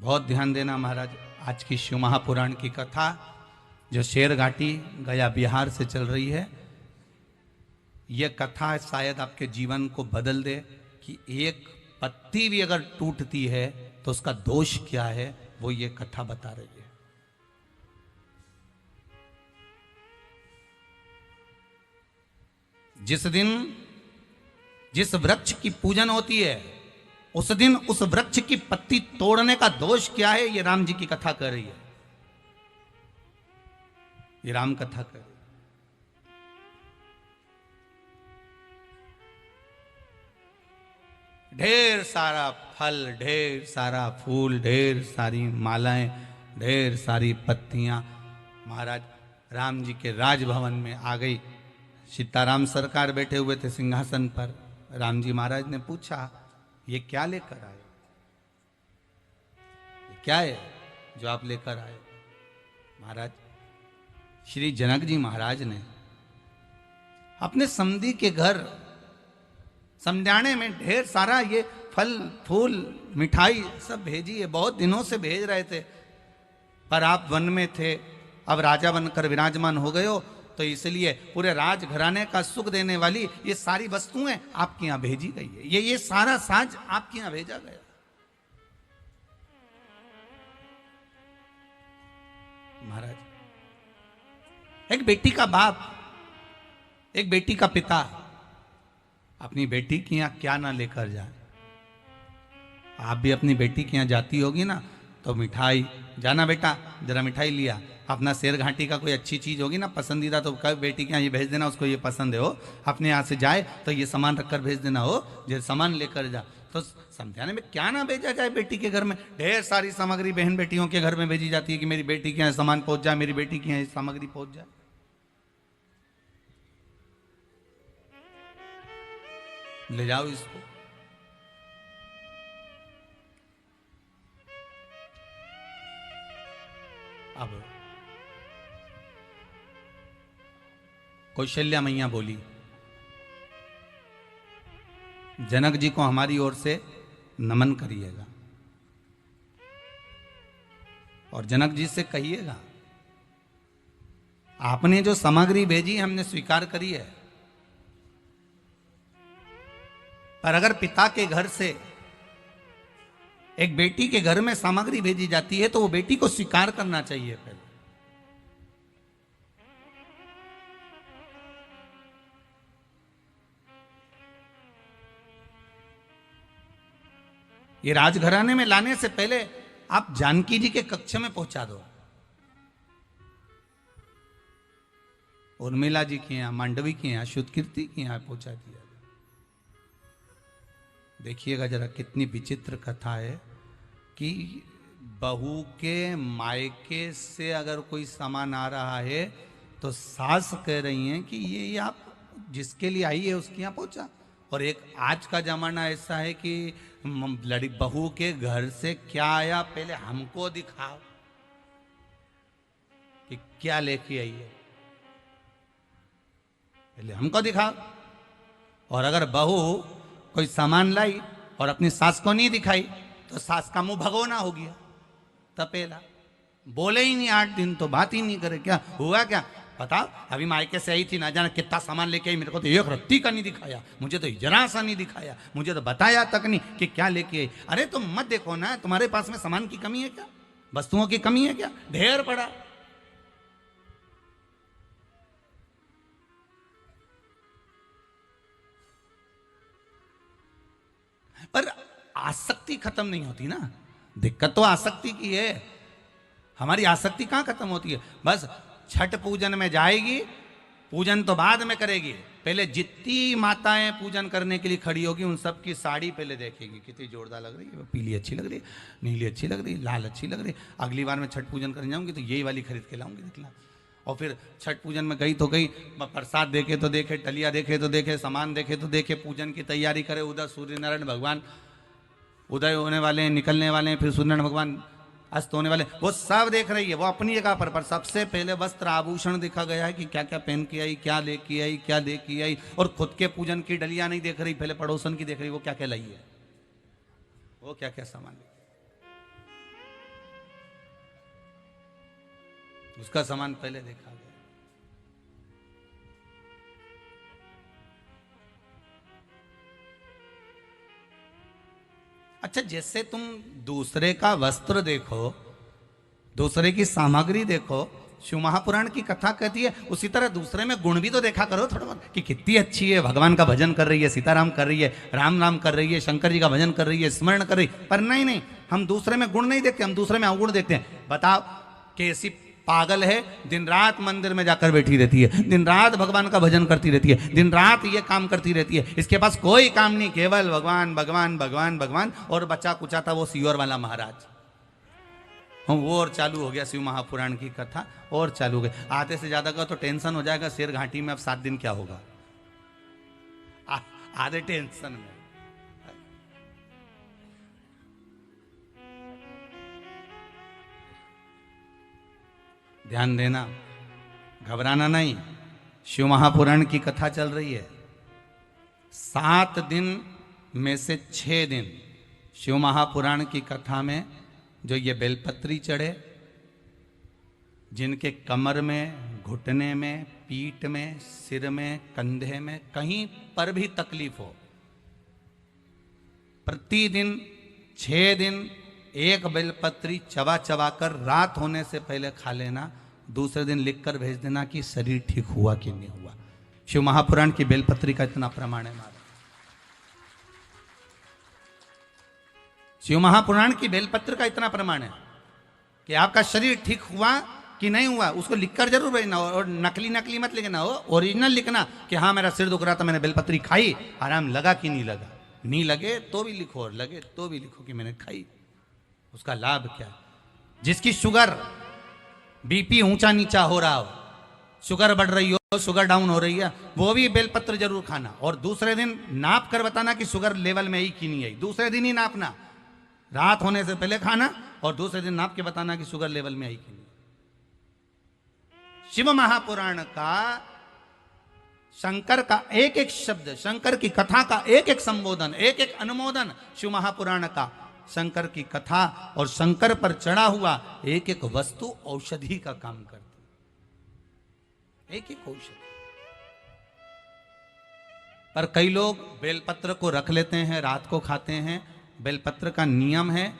बहुत ध्यान देना महाराज। आज की शिव महापुराण की कथा जो शेर घाटी गया बिहार से चल रही है, यह कथा शायद आपके जीवन को बदल दे कि एक पत्ती भी अगर टूटती है तो उसका दोष क्या है, वो ये कथा बता रही है। जिस दिन जिस वृक्ष की पूजन होती है उस दिन उस वृक्ष की पत्ती तोड़ने का दोष क्या है, ये राम जी की कथा कर रही है। ये राम कथा कर रही है। ढेर सारा फल, ढेर सारा फूल, ढेर सारी मालाएं, ढेर सारी पत्तियां महाराज राम जी के राजभवन में आ गई। सीताराम सरकार बैठे हुए थे सिंहासन पर। राम जी महाराज ने पूछा, ये क्या लेकर आए? ये क्या है जो आप लेकर आए? महाराज श्री जनक जी महाराज ने अपने समधी के घर समझाने में ढेर सारा ये फल फूल मिठाई सब भेजी है। बहुत दिनों से भेज रहे थे, पर आप वन में थे, अब राजा बनकर विराजमान हो गए हो, तो इसलिए पूरे राजघराने का सुख देने वाली ये सारी वस्तुएं आपके यहां भेजी गई है। ये सारा साज आपके यहां भेजा गया। महाराज एक बेटी का बाप, एक बेटी का पिता अपनी बेटी के यहां क्या ना लेकर जाए। आप भी अपनी बेटी के यहां जाती होगी ना, तो मिठाई, जाना बेटा जरा मिठाई लिया। अपना शेर घाटी का कोई अच्छी चीज होगी ना पसंदीदा, तो कब बेटी के यहाँ ये भेज देना, उसको ये पसंद है हो, अपने यहाँ से जाए तो ये सामान रखकर भेज देना हो, जो सामान लेकर जा। तो समझाने में क्या ना भेजा जाए बेटी के घर में। ढेर सारी सामग्री बहन बेटियों के घर में भेजी जाती है कि मेरी बेटी के यहाँ सामान पहुंच जाए, मेरी बेटी के यहाँ सामग्री पहुंच जाए। ले जाओ इसको। अब कौशल्या मैया बोली, जनक जी को हमारी ओर से नमन करिएगा और जनक जी से कहिएगा आपने जो सामग्री भेजी हमने स्वीकार करी है, पर अगर पिता के घर से एक बेटी के घर में सामग्री भेजी जाती है तो वो बेटी को स्वीकार करना चाहिए पहले। ये राजघराने में लाने से पहले आप जानकी जी के कक्ष में पहुंचा दो। उर्मिला जी के यहां, मांडवी के यहां, शुद्धकीर्ति के यहां पहुंचा दिया। देखिएगा जरा कितनी विचित्र कथा है कि बहू के मायके से अगर कोई सामान आ रहा है तो सास कह रही हैं कि ये आप जिसके लिए आई है उसके यहाँ पहुंचा। और एक आज का जमाना ऐसा है कि लड़ी बहू के घर से क्या आया पहले हमको दिखाओ कि क्या लेके आई है, पहले हमको दिखाओ। और अगर बहू कोई सामान लाई और अपनी सास को नहीं दिखाई तो सास का मुंह भगोना हो गया, तपेला। बोले ही नहीं 8 दिन तो बात ही नहीं करे। क्या हुआ क्या बताओ? अभी मायके से आई थी, ना जाना कितना सामान लेके आई, मेरे को तो एक रत्ती का नहीं दिखाया, मुझे तो जरा सा नहीं दिखाया, मुझे तो बताया तक नहीं कि क्या लेके आई। अरे तुम मत देखो ना, तुम्हारे पास में सामान की कमी है क्या, वस्तुओं की कमी है क्या? ढेर पड़ा। पर आसक्ति खत्म नहीं होती ना। दिक्कत तो आसक्ति की है। हमारी आसक्ति कहां खत्म होती है? बस छठ पूजन में जाएगी, पूजन तो बाद में करेगी, पहले जितनी माताएं पूजन करने के लिए खड़ी होगी उन सब की साड़ी पहले देखेगी, कितनी जोरदार लग रही है, पीली अच्छी लग रही है, नीली अच्छी लग रही है, लाल अच्छी लग रही है, अगली बार मैं छठ पूजन करने जाऊंगी तो यही वाली खरीद के लाऊंगी, देखना। और फिर छठ पूजन में गई तो गई, प्रसाद देखे तो देखे, टलिया देखे तो देखे, सामान देखे तो देखे, पूजन की तैयारी करे। उधर सूर्य नारायण भगवान उदय होने वाले हैं, निकलने वाले हैं, फिर सूर्यनारायण भगवान अस्त होने वाले, वो सब देख रही है, वो अपनी जगह पर सबसे पहले वस्त्र आभूषण देखा गया है कि क्या क्या पहन के आई, क्या लेके आई, क्या लेके आई। और खुद के पूजन की डलिया नहीं देख रही, पहले पड़ोसन की देख रही, वो क्या क्या लाई है, वो क्या क्या सामान। उसका सामान पहले देखा गया। अच्छा, जैसे तुम दूसरे का वस्त्र देखो, दूसरे की सामग्री देखो, शिव महापुराण की कथा कहती है, उसी तरह दूसरे में गुण भी तो देखा करो थोड़ा बहुत, कि कितनी अच्छी है, भगवान का भजन कर रही है, सीताराम कर रही है, राम नाम कर रही है, शंकर जी का भजन कर रही है, स्मरण कर रही है। पर नहीं नहीं, हम दूसरे में गुण नहीं देखते, हम दूसरे में अवगुण देखते हैं। बताओ, कैसी पागल है, दिन रात मंदिर में जाकर बैठी रहती है, दिन रात भगवान का भजन करती रहती है, दिन रात ये काम करती रहती है, इसके पास कोई काम नहीं, केवल भगवान भगवान भगवान भगवान। और बच्चा कुचा था वो सियोर वाला महाराज, हम वो और चालू हो गया शिव महापुराण की कथा, और चालू हो गया। आधे से ज्यादा का तो टेंशन हो जाएगा, शेर घाटी में अब 7 दिन क्या होगा, आधे टेंशन में। ध्यान देना, घबराना नहीं, शिव महापुराण की कथा चल रही है। 7 दिन में से 6 दिन शिव महापुराण की कथा में जो ये बेलपत्री चढ़े, जिनके कमर में, घुटने में, पीठ में, सिर में, कंधे में कहीं पर भी तकलीफ हो, प्रतिदिन 6 दिन एक बेलपत्री चबा चबा कर रात होने से पहले खा लेना, दूसरे दिन लिखकर भेज देना कि शरीर ठीक हुआ कि नहीं हुआ। शिव महापुराण की बेलपत्री का इतना प्रमाण है। शिव महापुराण की बेलपत्र का इतना प्रमाण है कि आपका शरीर ठीक हुआ कि नहीं हुआ, उसको लिखकर जरूर भेजना, और नकली नकली मत लिखना हो, ओरिजिनल लिखना कि हाँ मेरा सिर दुख रहा था, मैंने बेलपत्री खाई, आराम लगा कि नहीं लगा। नहीं लगे तो भी लिखो, और लगे तो भी लिखो कि मैंने खाई, उसका लाभ क्या है। जिसकी शुगर बीपी ऊंचा नीचा हो रहा हो, शुगर बढ़ रही हो, शुगर डाउन हो रही है, वो भी बेलपत्र जरूर खाना, और दूसरे दिन नाप कर बताना कि शुगर लेवल में आई कि नहीं आई। दूसरे दिन ही नापना, रात होने से पहले खाना, और दूसरे दिन नाप के बताना कि शुगर लेवल में आई कि नहीं। शिव महापुराण का, शंकर का एक एक शब्द, शंकर की कथा का एक एक संबोधन, एक एक अनुमोदन, शिव महापुराण का शंकर की कथा और शंकर पर चढ़ा हुआ एक एक वस्तु औषधि का काम करती, एक एक औषधि। पर कई लोग बेलपत्र को रख लेते हैं, रात को खाते हैं। बेलपत्र का नियम है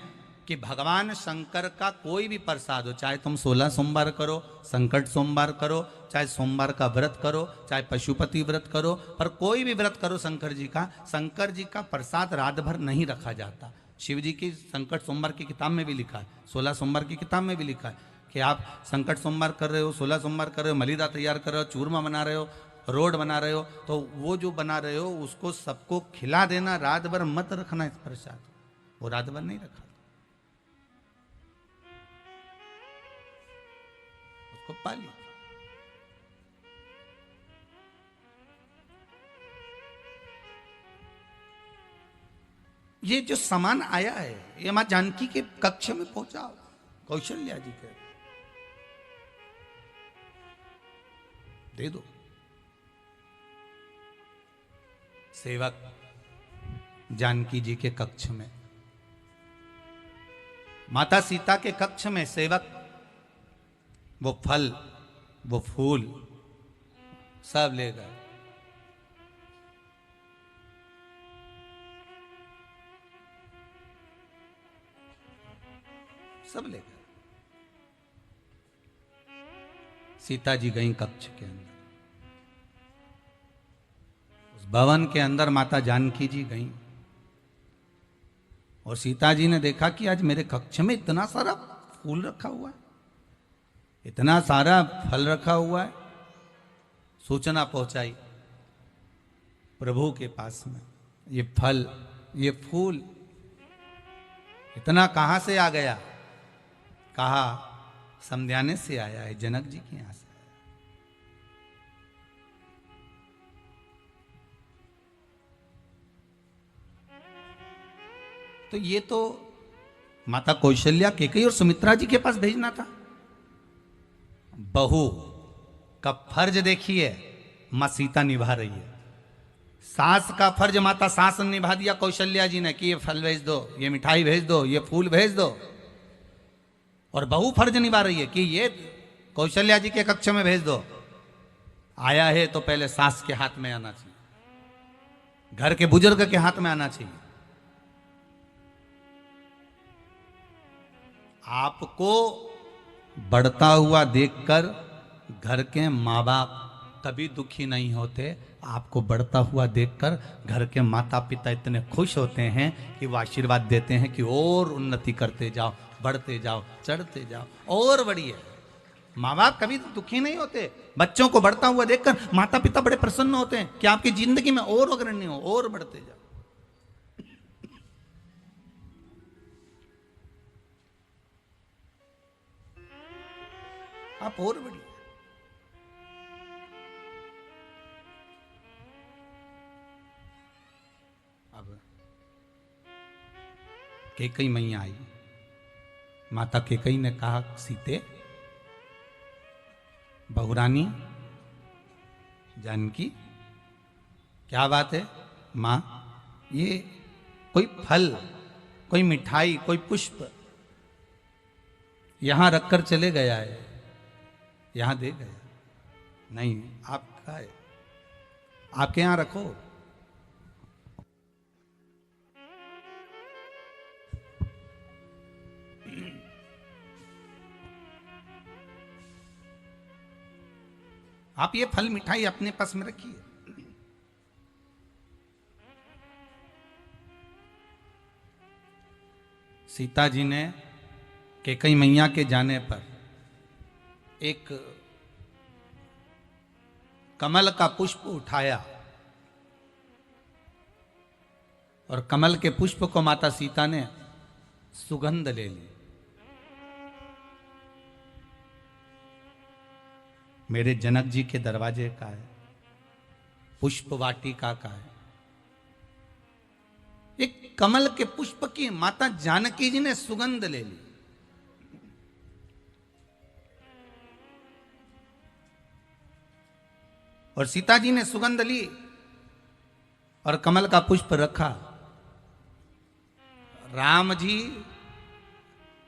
कि भगवान शंकर का कोई भी प्रसाद हो, चाहे तुम 16 सोमवार करो, संकट सोमवार करो, चाहे सोमवार का व्रत करो, चाहे पशुपति व्रत करो, पर कोई भी व्रत करो शंकर जी का प्रसाद रात भर नहीं रखा जाता। शिव जी की संकट सोमवार की किताब में भी लिखा है, 16 सोमवार की किताब में भी लिखा है कि आप संकट सोमवार कर रहे हो, 16 सोमवार कर रहे हो, मलिदा तैयार कर रहे हो, चूरमा बना रहे हो, रोड बना रहे हो, तो वो जो बना रहे हो उसको सबको खिला देना, रात भर मत रखना इस प्रसाद, वो रात भर नहीं रखा, उसको पाली। ये जो सामान आया है ये मां जानकी के कक्ष में पहुंचाओ, कौशल्या जी के दे दो। सेवक जानकी जी के कक्ष में, माता सीता के कक्ष में सेवक वो फल, वो फूल सब ले गए। सब ले गए। सीता जी गई कक्ष के अंदर, उस भवन के अंदर माता जानकी जी गई, और सीता जी ने देखा कि आज मेरे कक्ष में इतना सारा फूल रखा हुआ है, इतना सारा फल रखा हुआ है। सूचना पहुंचाई प्रभु के पास में, ये फल, ये फूल इतना कहां से आ गया? कहा समध्याने से आया है, जनक जी के यहां से। तो ये तो माता कौशल्या, केकई और सुमित्रा जी के पास भेजना था। बहू का फर्ज देखिए मां सीता निभा रही है, सास का फर्ज माता सास ने निभा दिया कौशल्या जी ने कि ये फल भेज दो, ये मिठाई भेज दो, ये फूल भेज दो, और बहू फर्ज निभा रही है कि कौशल्या जी के कक्ष में भेज दो। आया है तो पहले सास के हाथ में आना चाहिए, घर के बुजुर्ग के हाथ में आना चाहिए। आपको बढ़ता हुआ देखकर घर के माँ बाप कभी दुखी नहीं होते। आपको बढ़ता हुआ देखकर घर के माता पिता इतने खुश होते हैं कि वो आशीर्वाद देते हैं कि और उन्नति करते जाओ, बढ़ते जाओ, चढ़ते जाओ, और बढ़िए। माँ बाप कभी दुखी नहीं होते। बच्चों को बढ़ता हुआ देखकर माता पिता बड़े प्रसन्न होते हैं कि आपकी जिंदगी में और अग्रणी हो, और बढ़ते जाओ। आप और बढ़िए। अब कैकई मैया आई। माता कैकई ने कहा, सीते, बहुरानी जानकी, क्या बात है मां, ये कोई फल, कोई मिठाई, कोई पुष्प यहां रखकर चले गया है, यहां दे गया? नहीं, आपका है, आपके यहां रखो। आप ये फल मिठाई अपने पास में रखिए। सीता जी ने कैकई मैया के जाने पर एक कमल का पुष्प उठाया और कमल के पुष्प को माता सीता ने सुगंध ले ली। मेरे जनक जी के दरवाजे का है, पुष्प वाटिका का है। एक कमल के पुष्प की माता जानकी जी ने सुगंध ले ली। और सीता जी ने सुगंध ली और कमल का पुष्प रखा। राम जी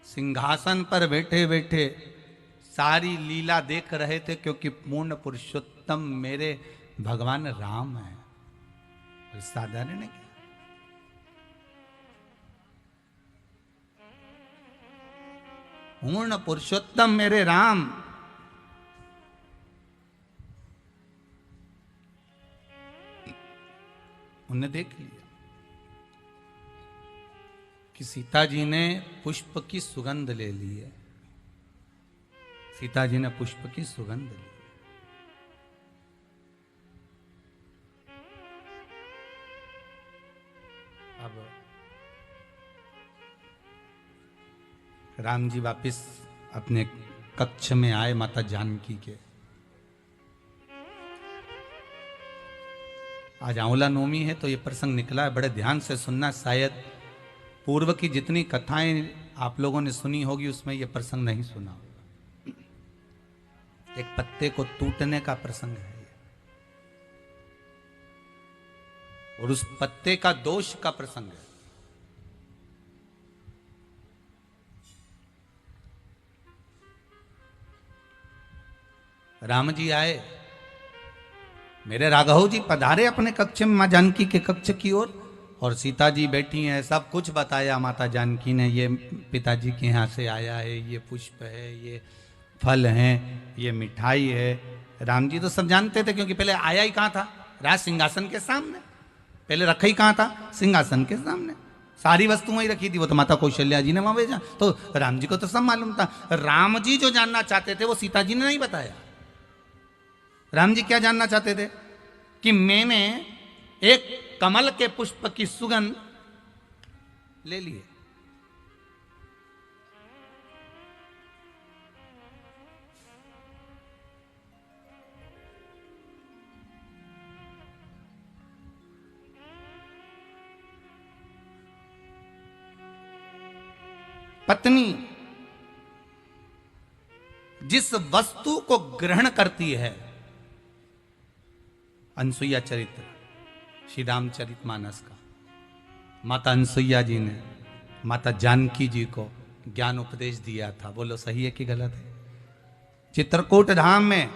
सिंहासन पर बैठे बैठे सारी लीला देख रहे थे, क्योंकि पूर्ण पुरुषोत्तम मेरे भगवान राम है। साधारण है क्या? पूर्ण पुरुषोत्तम मेरे राम। उन्हें देख लिया कि सीता जी ने पुष्प की सुगंध ले ली है। सीता जी ने पुष्प की सुगंध ली। अब राम जी वापिस अपने कक्ष में आए माता जानकी के। आज आंवला नवमी है तो ये प्रसंग निकला है, बड़े ध्यान से सुनना। शायद पूर्व की जितनी कथाएं आप लोगों ने सुनी होगी उसमें ये प्रसंग नहीं सुना होगा। एक पत्ते को टूटने का प्रसंग है ये, और उस पत्ते का दोष का प्रसंग है। राम जी आए, मेरे राघव जी पधारे अपने कक्ष में मां जानकी के कक्ष की ओर, और सीता जी बैठी हैं। सब कुछ बताया माता जानकी ने, ये पिताजी के यहाँ से आया है, ये पुष्प है, ये फल हैं, ये मिठाई है। राम जी तो सब जानते थे, क्योंकि पहले आया ही कहाँ था? राज सिंहासन के सामने। पहले रखा ही कहाँ था? सिंहासन के सामने। सारी वस्तुएं ही रखी थी, वो तो माता कौशल्या जी ने वहां भेजा। तो राम जी को तो सब मालूम था। राम जी जो जानना चाहते थे वो सीता जी ने नहीं बताया। राम जी क्या जानना चाहते थे? कि मैंने एक कमल के पुष्प की सुगंध ले ली है। पत्नी जिस वस्तु को ग्रहण करती है, अनसुईया चरित्र, श्री रामचरितमानस का, माता अनसुईया जी ने माता जानकी जी को ज्ञान उपदेश दिया था। बोलो सही है कि गलत है? चित्रकूट धाम में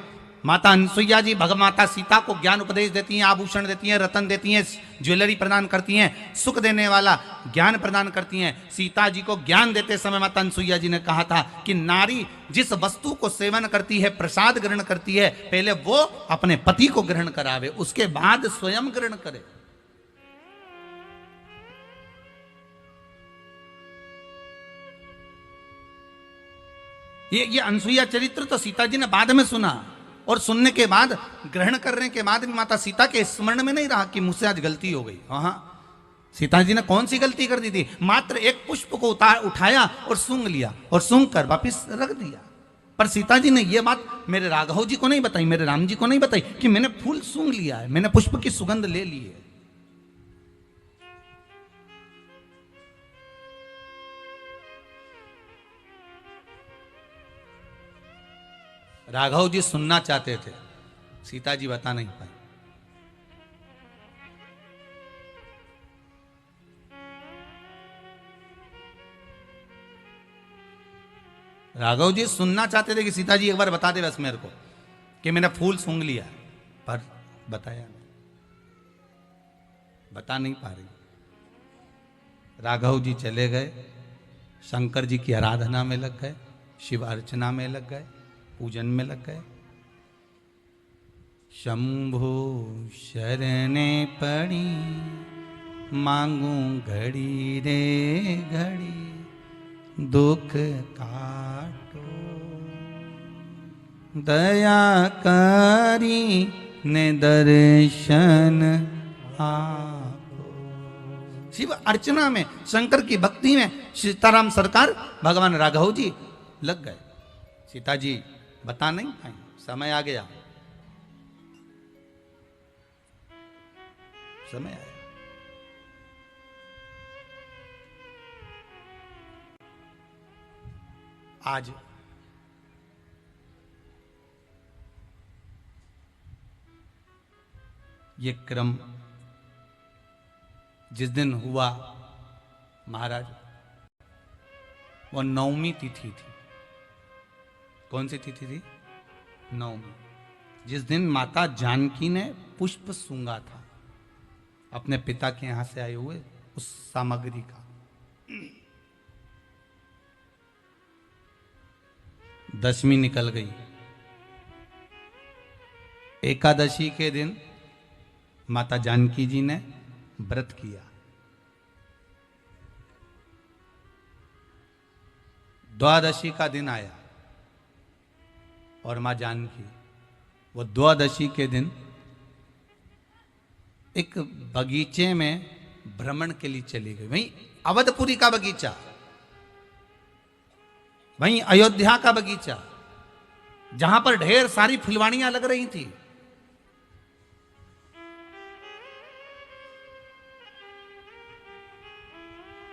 माता अनसुईया जी भगमाता सीता को ज्ञान उपदेश देती हैं, आभूषण देती हैं, रतन देती हैं, ज्वेलरी प्रदान करती हैं, सुख देने वाला ज्ञान प्रदान करती हैं। सीता जी को ज्ञान देते समय माता अनसुईया जी ने कहा था कि नारी जिस वस्तु को सेवन करती है, प्रसाद ग्रहण करती है, पहले वो अपने पति को ग्रहण करावे, उसके बाद स्वयं ग्रहण करे। ये अनसुईया चरित्र तो सीता जी ने बाद में सुना, और सुनने के बाद ग्रहण करने के बाद भी माता सीता के स्मरण में नहीं रहा कि मुझसे आज गलती हो गई। हाँ, सीता जी ने कौन सी गलती कर दी थी? मात्र एक पुष्प को उठाया और सूंघ लिया और सूंघ कर वापिस रख दिया। पर सीता जी ने यह बात मेरे राघव जी को नहीं बताई, मेरे राम जी को नहीं बताई कि मैंने फूल सूंघ लिया है, मैंने पुष्प की सुगंध ले ली है। राघव जी सुनना चाहते थे, सीता जी बता नहीं पाई। राघव जी सुनना चाहते थे कि सीता जी एक बार बता दे बस मेरे को कि मैंने फूल सूंघ लिया, पर बताया नहीं, बता नहीं पा रही। राघव जी चले गए, शंकर जी की आराधना में लग गए, शिव अर्चना में लग गए, पूजन में लग गए। शंभु शरणे पड़ी मांगू घड़ी रे घड़ी, दुख काटो दया करी ने दर्शन आपो। शिव अर्चना में, शंकर की भक्ति में सीताराम सरकार भगवान राघव जी लग गए। सीता जी बता नहीं पाई, समय आ गया, समय आया। आज ये क्रम जिस दिन हुआ महाराज, वो 9वीं तिथि थी। कौन सी तिथि थी? 9वीं, जिस दिन माता जानकी ने पुष्प सूंघा था अपने पिता के यहां से आए हुए उस सामग्री का। 10वीं निकल गई। एकादशी के दिन माता जानकी जी ने व्रत किया। द्वादशी का दिन आया और मां जानकी वो द्वादशी के दिन एक बगीचे में भ्रमण के लिए चली गई। वहीं अवधपुरी का बगीचा, वहीं अयोध्या का बगीचा, जहां पर ढेर सारी फुलवाड़ियां लग रही थी।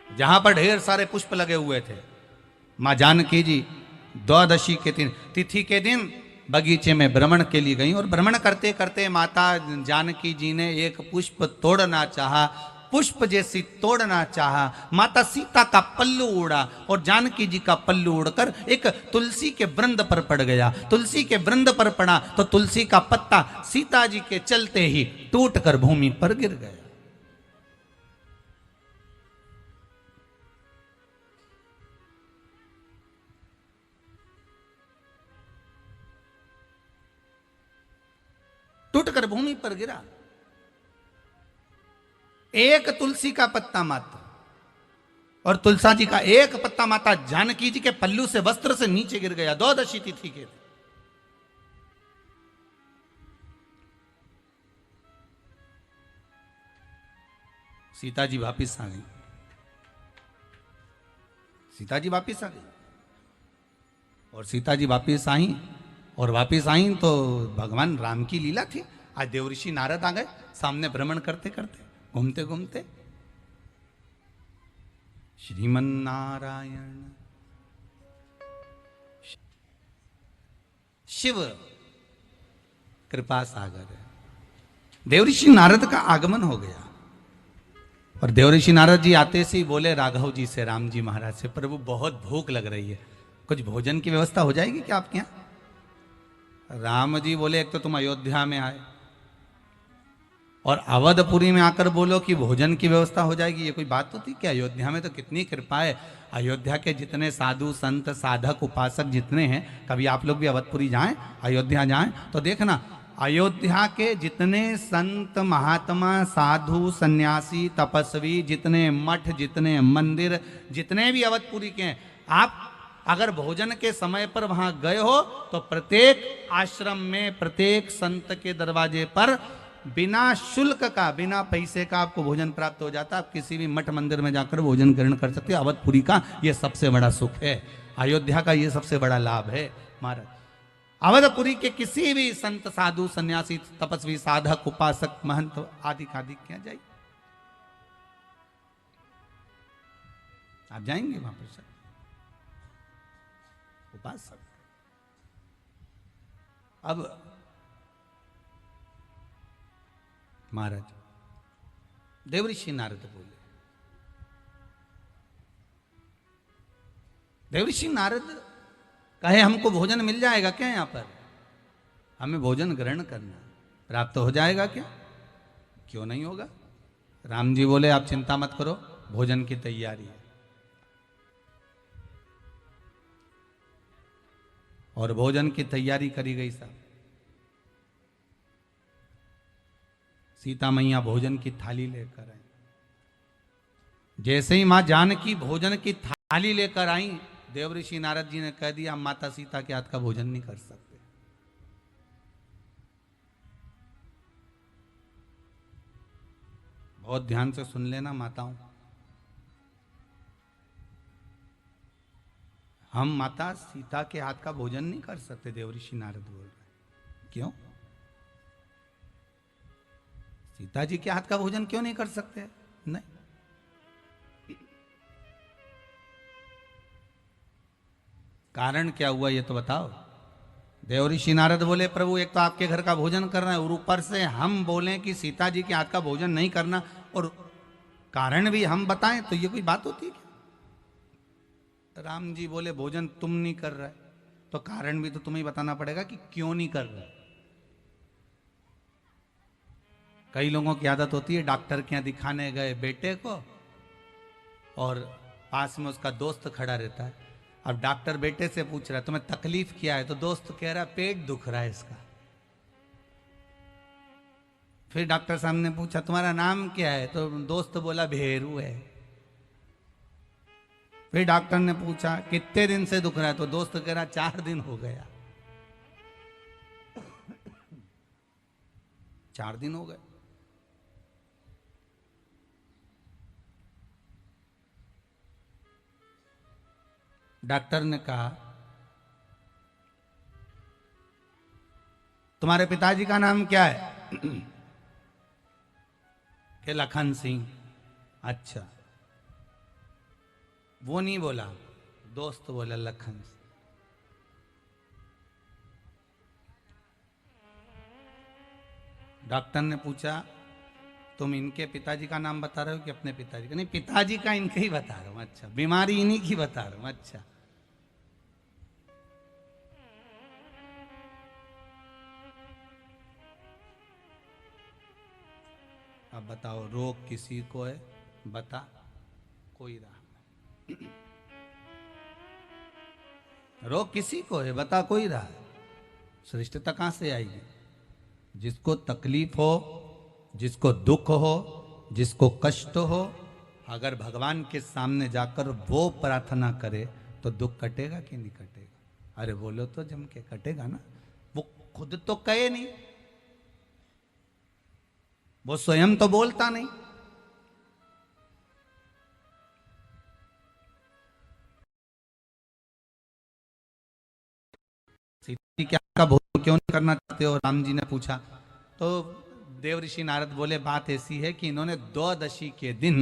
जहां पर ढेर सारे पुष्प लगे हुए थे। मां जानकी जी द्वादशी के दिन, तिथि के दिन बगीचे में भ्रमण के लिए गई, और भ्रमण करते करते माता जानकी जी ने एक पुष्प तोड़ना चाहा। पुष्प जैसी तोड़ना चाहा, माता सीता का पल्लू उड़ा और जानकी जी का पल्लू उड़कर एक तुलसी के वृंद पर पड़ गया। तुलसी के वृंद पर पड़ा तो तुलसी का पत्ता सीता जी के चलते ही टूटकर भूमि पर गिर गया। टूटकर भूमि पर गिरा। एक तुलसी का पत्ता मात्र, और तुलसा जी का एक पत्ता माता जानकी जी के पल्लू से, वस्त्र से नीचे गिर गया। द्वादशी तिथि के दिन। सीता जी वापिस आ गई। सीता जी वापिस आ गई और सीता जी वापिस आई, और वापिस आई तो भगवान राम की लीला थी। आज देवऋषि नारद आ गए सामने, भ्रमण करते करते, घूमते घूमते। श्रीमन नारायण शिव कृपा सागर है। देवऋषि नारद का आगमन हो गया, और देवऋषि नारद जी आते से ही बोले राघव जी से, राम जी महाराज से, प्रभु बहुत भूख लग रही है, कुछ भोजन की व्यवस्था हो जाएगी क्या आपके यहाँ? राम जी बोले एक तो तुम अयोध्या में आए और अवधपुरी में आकर बोलो कि भोजन की व्यवस्था हो जाएगी, ये कोई बात होती क्या? अयोध्या में तो कितनी कृपा है। अयोध्या के जितने साधु संत साधक उपासक जितने हैं, कभी आप लोग भी अवधपुरी जाएं, अयोध्या जाएं तो देखना, अयोध्या के जितने संत महात्मा साधु सन्यासी तपस्वी, जितने मठ जितने मंदिर जितने भी अवधपुरी के हैं, आप अगर भोजन के समय पर वहां गए हो तो प्रत्येक आश्रम में प्रत्येक संत के दरवाजे पर बिना शुल्क का बिना पैसे का आपको भोजन प्राप्त हो जाता। आप किसी भी मठ मंदिर में जाकर भोजन ग्रहण कर सकते हैं। अवधपुरी का यह सबसे बड़ा सुख है, अयोध्या का यह सबसे बड़ा लाभ है महाराज। अवधपुरी के किसी भी संत साधु सन्यासी तपस्वी साधक उपासक महंत आदि क्या जाइए, आप जाएंगे वहां पर सर उपासक। अब महाराज देवऋषि नारद बोले, देवऋषि नारद कहे हमको भोजन मिल जाएगा क्या? यहां पर हमें भोजन ग्रहण करना प्राप्त हो जाएगा क्या? क्यों नहीं होगा? राम जी बोले आप चिंता मत करो, भोजन की तैयारी है। और भोजन की तैयारी करी गई साहब। सीता मैया भोजन की थाली लेकर आई। जैसे ही मां जानकी भोजन की थाली लेकर आई, देवऋषि नारद जी ने कह दिया हम माता सीता के हाथ का भोजन नहीं कर सकते। बहुत ध्यान से सुन लेना माताओं, हम माता सीता के हाथ का भोजन नहीं कर सकते। देवऋषि नारद बोल रहे, क्यों? सीता जी के हाथ का भोजन क्यों नहीं कर सकते? नहीं, कारण क्या हुआ ये तो बताओ। देवऋषि नारद बोले प्रभु एक तो आपके घर का भोजन करना है और ऊपर से हम बोलें कि सीता जी के हाथ का भोजन नहीं करना और कारण भी हम बताएं, तो ये कोई बात होती है क्या? राम जी बोले भोजन तुम नहीं कर रहे तो कारण भी तो तुम्हें बताना पड़ेगा कि क्यों नहीं कर रहे। कई लोगों की आदत होती है, डॉक्टर के यहाँ दिखाने गए बेटे को और पास में उसका दोस्त खड़ा रहता है। अब डॉक्टर बेटे से पूछ रहा है तुम्हें तकलीफ क्या है, तो दोस्त कह रहा है पेट दुख रहा है इसका। फिर डॉक्टर साहब ने पूछा तुम्हारा नाम क्या है, तो दोस्त बोला भेरू है। फिर डॉक्टर ने पूछा कितने दिन से दुख रहा है, तो दोस्त कह रहा 4 दिन हो गया। 4 दिन हो गए। डॉक्टर ने कहा तुम्हारे पिताजी का नाम क्या है? कि लखन सिंह। अच्छा, वो नहीं बोला, दोस्त बोला लखन। डॉक्टर ने पूछा तुम इनके पिताजी का नाम बता रहे हो कि अपने पिताजी का? नहीं, पिताजी का इनके ही बता रहा हूं। अच्छा, बीमारी इन्हीं की बता रहा हूं। अच्छा, अब बताओ रोग किसी को है, बता कोई रहा। रोग किसी को है, बता कोई रहा। श्रेष्ठता कहां से आएगी? जिसको तकलीफ हो, जिसको दुख हो, जिसको कष्ट हो, अगर भगवान के सामने जाकर वो प्रार्थना करे तो दुख कटेगा कि नहीं कटेगा? अरे बोलो तो जम के कटेगा ना। वो खुद तो कहे नहीं, वो स्वयं तो बोलता नहीं। सीता जी क्या का भोजन क्यों नहीं करना चाहते हो? राम जी ने पूछा। तो देवऋषि नारद बोले बात ऐसी है कि इन्होंने द्वादशी के दिन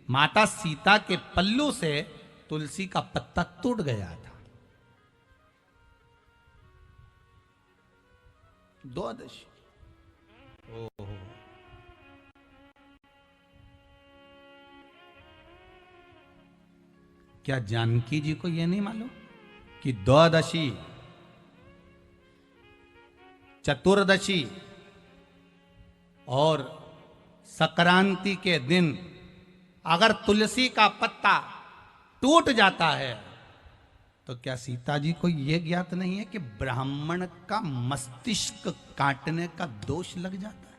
माता सीता के पल्लू से तुलसी का पत्ता टूट गया था। द्वादशी। ओहो, क्या जानकी जी को यह नहीं मालूम कि द्वादशी चतुर्दशी और संक्रांति के दिन अगर तुलसी का पत्ता टूट जाता है तो क्या सीता जी को यह ज्ञात नहीं है कि ब्राह्मण का मस्तिष्क काटने का दोष लग जाता है?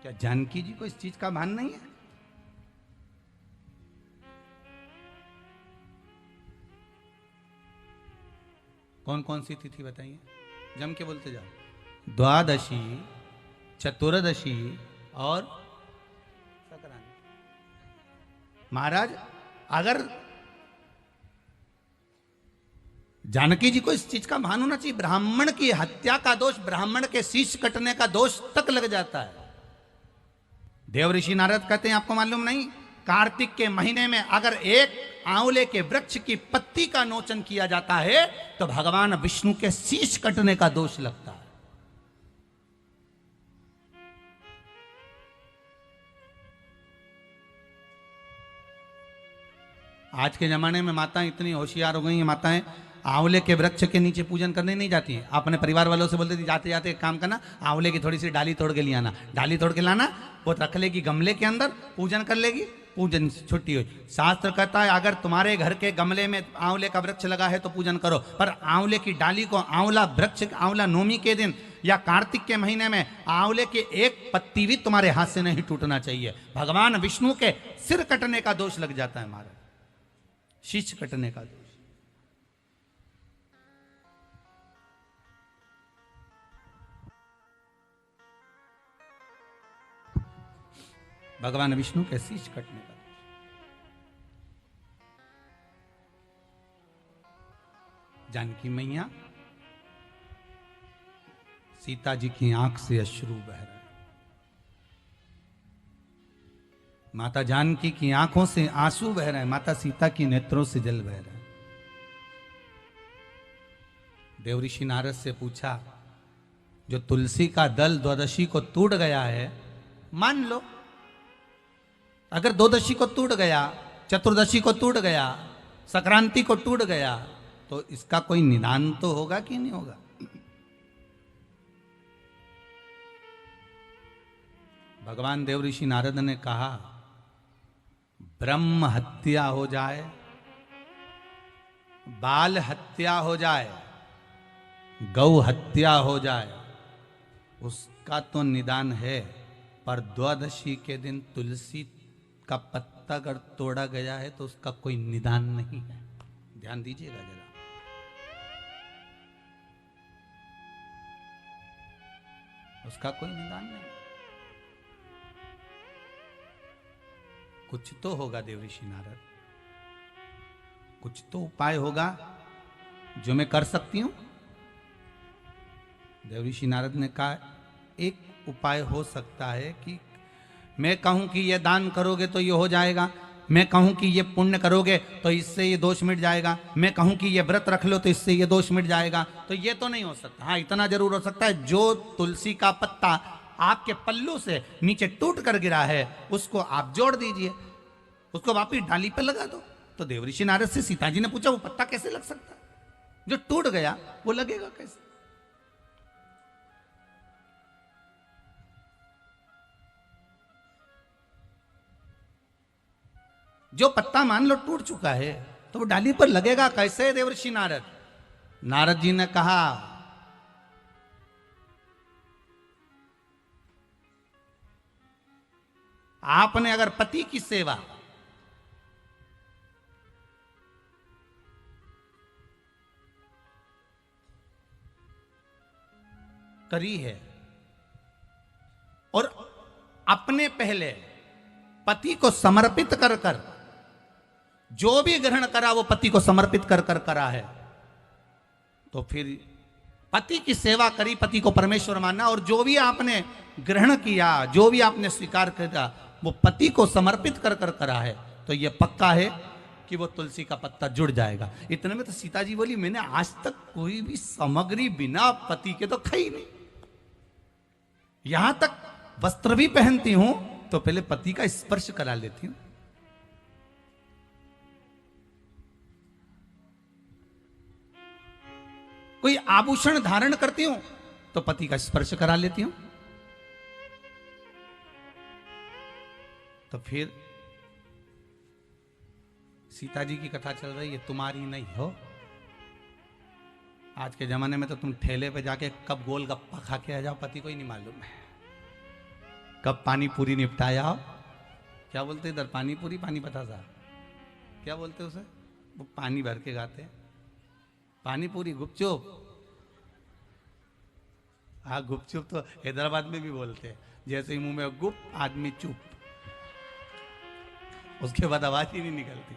क्या जानकी जी को इस चीज का भान नहीं है? कौन कौन सी तिथि बताइए, जम के बोलते जाओ। द्वादशी, चतुर्दशी और संक्रांति। महाराज अगर जानकी जी को इस चीज का भान होना चाहिए, ब्राह्मण की हत्या का दोष, ब्राह्मण के शीश कटने का दोष तक लग जाता है। देव ऋषि नारद कहते हैं आपको मालूम नहीं, कार्तिक के महीने में अगर एक आंवले के वृक्ष की पत्ती का नोचन किया जाता है तो भगवान विष्णु के शीश कटने का दोष लगता है। आज के जमाने में माताएं इतनी होशियार हो गई हैं, माताएं आंवले के वृक्ष के नीचे पूजन करने नहीं जाती है। अपने परिवार वालों से बोलते थी जाते जाते एक काम करना, आंवले की थोड़ी सी डाली तोड़ के ले आना, डाली तोड़ के लाना, वो रख लेगी गमले के अंदर, पूजन कर लेगी, पूजन छुट्टी हुई। शास्त्र कहता है अगर तुम्हारे घर के गमले में आंवले का वृक्ष लगा है तो पूजन करो, पर आंवले की डाली को आंवला वृक्ष, आंवला नवमी के दिन या कार्तिक के महीने में आंवले की एक पत्ती भी तुम्हारे हाथ से नहीं टूटना चाहिए। भगवान विष्णु के सिर कटने का दोष लग जाता है, हमारा शीश कटने का दोष। भगवान विष्णु के शीश कटने का दोष। जानकी मैया, सीता जी की आंख से अश्रु बह रहे हैं। माता जानकी की आंखों से आंसू बह रहे हैं, माता सीता की नेत्रों से जल बह रहे हैं। देव ऋषि नारद से पूछा, जो तुलसी का दल द्वादशी को टूट गया है, मान लो अगर द्वादशी को टूट गया, चतुर्दशी को टूट गया, संक्रांति को टूट गया, तो इसका कोई निदान तो होगा कि नहीं होगा? भगवान देव ऋषि नारद ने कहा, ब्रह्म हत्या हो जाए, बाल हत्या हो जाए, गौ हत्या हो जाए, उसका तो निदान है, पर द्वादशी के दिन तुलसी का पत्ता अगर तोड़ा गया है तो उसका कोई निदान नहीं है। ध्यान दीजिएगा जरा। उसका कोई निदान नहीं। कुछ तो होगा देव ऋषि नारद, कुछ तो उपाय होगा जो मैं कर सकती हूं। देव ऋषि नारद ने कहा, एक उपाय हो सकता है कि मैं कहूं कि ये दान करोगे तो ये हो जाएगा, मैं कहूं कि ये पुण्य करोगे तो इससे ये दोष मिट जाएगा, मैं कहूं कि ये व्रत रख लो तो इससे ये दोष मिट जाएगा, तो ये तो नहीं हो सकता। हाँ, इतना जरूर हो सकता है, जो तुलसी का पत्ता आपके पल्लू से नीचे टूट कर गिरा है उसको आप जोड़ दीजिए, उसको वापिस डाली पर लगा दो। तो देव ऋषि नारद से सीता जी ने पूछा, वो पत्ता कैसे लग सकता है? जो टूट गया वो लगेगा कैसे? जो पत्ता मान लो टूट चुका है तो वो डाली पर लगेगा कैसे देवर्षि नारद? नारद जी ने कहा, आपने अगर पति की सेवा करी है और अपने पहले पति को समर्पित कर कर जो भी ग्रहण करा वो पति को समर्पित कर कर करा है, तो फिर पति की सेवा करी, पति को परमेश्वर माना, और जो भी आपने ग्रहण किया, जो भी आपने स्वीकार किया वो पति को समर्पित कर कर करा है, तो ये पक्का है कि वो तुलसी का पत्ता जुड़ जाएगा। इतने में तो सीता जी बोली, मैंने आज तक कोई भी सामग्री बिना पति के तो खाई नहीं, यहां तक वस्त्र भी पहनती हूं तो पहले पति का स्पर्श करा लेती हूं। कोई आभूषण धारण करती हूं तो पति का स्पर्श करा लेती हूं। तो फिर सीता जी की कथा चल रही है, तुम्हारी नहीं हो। आज के जमाने में तो तुम ठेले पे जाके कब गोलगप्पा खा के आ जाओ पति को ही नहीं मालूम है, कब पानी पूरी निपटाया हो। क्या बोलते इधर, पानी पूरी, पानी बतासा, क्या बोलते उसे, वो पानी भर के गाते हैं, पानी पूरी, गुपचुप। हाँ गुपचुप तो हैदराबाद में भी बोलते हैं, जैसे ही मुंह में गुप आदमी चुप, उसके बाद आवाज ही नहीं निकलती।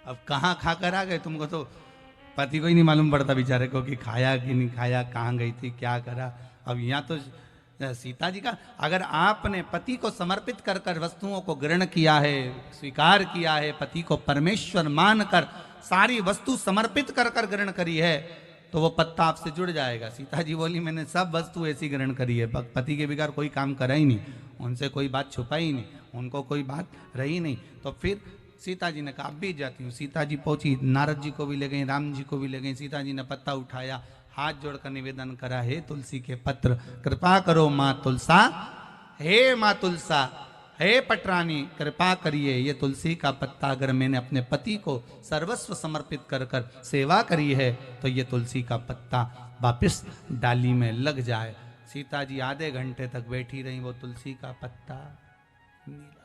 अब कहां खाकर आ गए, तुमको तो पति को ही नहीं मालूम पड़ता बेचारे को कि खाया कि नहीं खाया, कहां गई थी, क्या करा। अब यहाँ तो सीता जी का, अगर आपने पति को समर्पित कर कर वस्तुओं को ग्रहण किया है, स्वीकार किया है, पति को परमेश्वर मानकर सारी वस्तु समर्पित कर कर ग्रहण करी है, तो वो पत्ता आपसे जुड़ जाएगा। सीता जी बोली मैंने सब वस्तु ऐसी ग्रहण करी है, पति के बिगाड़ कोई काम करा ही नहीं, उनसे कोई बात छुपाई नहीं, उनको कोई बात रही नहीं। तो फिर सीता जी ने कहा अब भी जाती हूँ। सीता जी पहुंची, नारद जी को भी ले गई, राम जी को भी ले गई। सीता जी ने पत्ता उठाया, हाथ जोड़कर निवेदन करा, हे तुलसी के पत्र कृपा करो माँ तुलसा, हे माँ तुलसा, हे पटरानी कृपा करिए, ये तुलसी का पत्ता अगर मैंने अपने पति को सर्वस्व समर्पित कर कर सेवा करी है तो ये तुलसी का पत्ता वापिस डाली में लग जाए। सीता जी आधे घंटे तक बैठी रही, वो तुलसी का पत्ता नहीं लगा,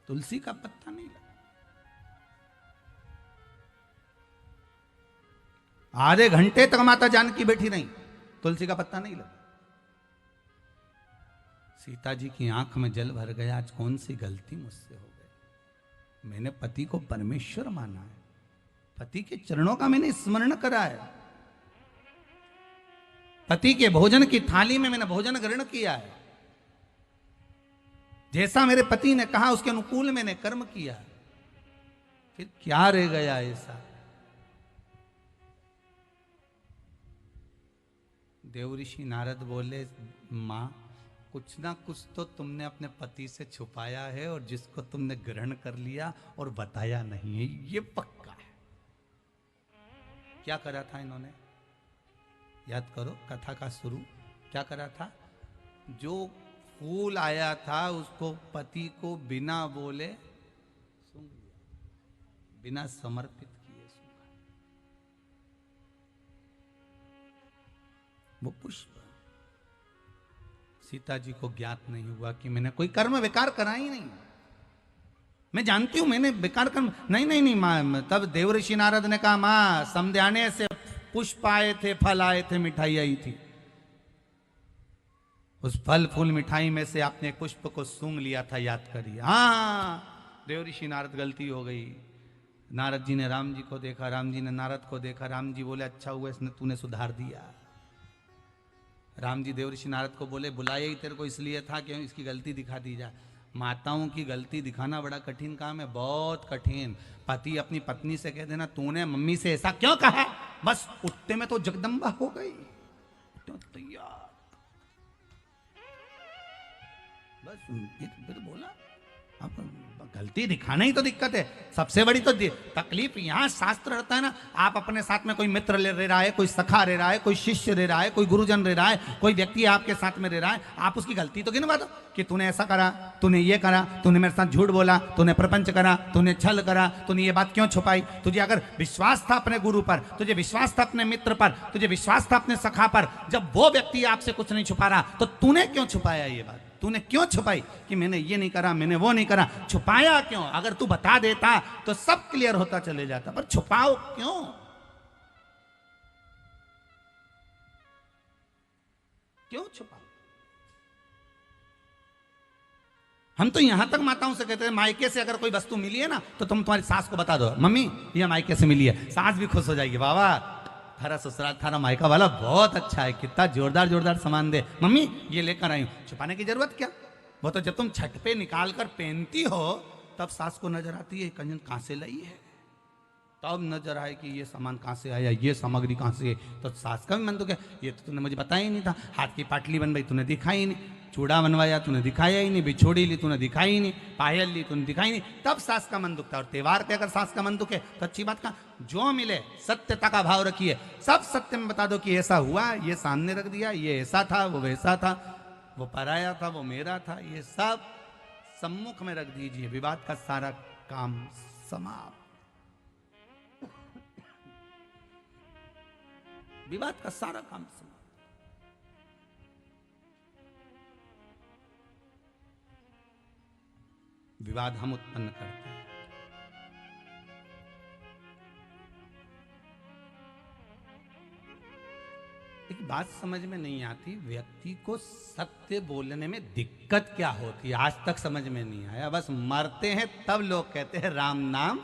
तुलसी का पत्ता नहीं लगा। आधे घंटे तक माता जानकी बैठी रही, तुलसी का पत्ता नहीं लगा। सीता जी की आंख में जल भर गया, आज कौन सी गलती मुझसे हो गई। मैंने पति को परमेश्वर माना है, पति के चरणों का मैंने स्मरण करा है, पति के भोजन की थाली में मैंने भोजन ग्रहण किया है, जैसा मेरे पति ने कहा उसके अनुकूल मैंने कर्म किया, फिर क्या रह गया ऐसा। देव ऋषि नारद बोले मां कुछ ना कुछ तो तुमने अपने पति से छुपाया है, और जिसको तुमने ग्रहण कर लिया और बताया नहीं है, ये पक्का है। क्या करा था इन्होंने, याद करो कथा का शुरू क्या करा था। जो फूल आया था उसको पति को बिना बोले सूंघ लिया, बिना समर्पित किए सूंघा। वो पुष्प सीता जी को ज्ञात नहीं हुआ कि मैंने कोई कर्म बेकार करा ही नहीं। मैं जानती हूं मैंने बेकार कर्म नहीं मां। तब देवऋषि नारद ने कहा मां समध्याने से पुष्प आए थे, फल आए थे, मिठाई आई थी, उस फल फूल मिठाई में से आपने पुष्प को सूंघ लिया था, याद करिए। हाँ देवऋषि नारद गलती हो गई। नारद जी ने राम जी को देखा, राम जी ने नारद को देखा, राम जी बोले अच्छा हुआ इसने तूने सुधार दिया। राम जी देवऋषि नारद को बोले बुलाया ही तेरे को इसलिए था कि इसकी गलती दिखा दी जाए। माताओं की गलती दिखाना बड़ा कठिन काम है, बहुत कठिन। पति अपनी पत्नी से कह देना तूने मम्मी से ऐसा क्यों कहा, बस उठते में तो जगदम्बा हो गई, तैयार बस फिर बोला। अब गलती दिखाना ही तो दिक्कत है, सबसे बड़ी तो तकलीफ यहाँ शास्त्र रहता है ना। आप अपने साथ में कोई मित्र ले रहा है, कोई सखा रह रहा है, कोई शिष्य रह रहा है, कोई गुरुजन रह रहा है, कोई व्यक्ति आपके साथ में रह रहा है, आप उसकी गलती तो गिनवा दो कि तूने ऐसा करा, तूने ये करा, तूने मेरे साथ झूठ बोला, तूने प्रपंच करा, तूने छल करा, तूने ये बात क्यों छुपाई। तुझे अगर विश्वास था अपने गुरु पर, तुझे विश्वास था अपने मित्र पर, तुझे विश्वास था अपने सखा पर, जब वो व्यक्ति आपसे कुछ नहीं छुपा रहा तो तूने क्यों छुपाया ये बात, तूने क्यों छुपाई कि मैंने ये नहीं करा, मैंने वो नहीं करा। छुपाया क्यों, अगर तू बता देता तो सब क्लियर होता चले जाता, पर छुपाओ क्यों। क्यों छुपाओ। हम तो यहां तक माताओं से कहते हैं मायके से अगर कोई वस्तु मिली है ना तो तुम तुम्हारी सास को बता दो मम्मी ये मायके से मिली है, सास भी खुश हो जाएगी, बाबा थारा ससुराल थारा मायका वाला बहुत अच्छा है, कितना जोरदार जोरदार सामान दे, मम्मी ये लेकर आई हूं। छुपाने की जरूरत क्या, वो तो जब तुम छठ पे निकाल कर पहनती हो तब सास को नजर आती है कंजन कहां से लाई है, तब नजर आए कि ये सामान कहां से आया, ये सामग्री कहां से है। तो सास का भी मन तो क्या, ये तो तूने मुझे बताया ही नहीं था, हाथ की पाटली बन गई तूने दिखाई ही नहीं। चूड़ा बनवाया तूने दिखाया ही नहीं, बिछोड़ी ली तूने दिखाई ही नहीं, पायल ली तूने दिखाई नहीं, तब सास का मन दुखता है। और त्योहार पे अगर सास का मन दुखे तो अच्छी बात का, जो मिले सत्यता का भाव रखिए, सब सत्य में बता दो कि ऐसा हुआ, ये सामने रख दिया, ये ऐसा था, वो वैसा था, वो पराया था, वो मेरा था, ये सब सम्मुख में रख दीजिए, विवाद का सारा काम समाप्त। विवाद का सारा काम समाप्त। विवाद हम उत्पन्न करते हैं। एक बात समझ में नहीं आती, व्यक्ति को सत्य बोलने में दिक्कत क्या होती है, आज तक समझ में नहीं आया। बस मरते हैं तब लोग कहते हैं राम नाम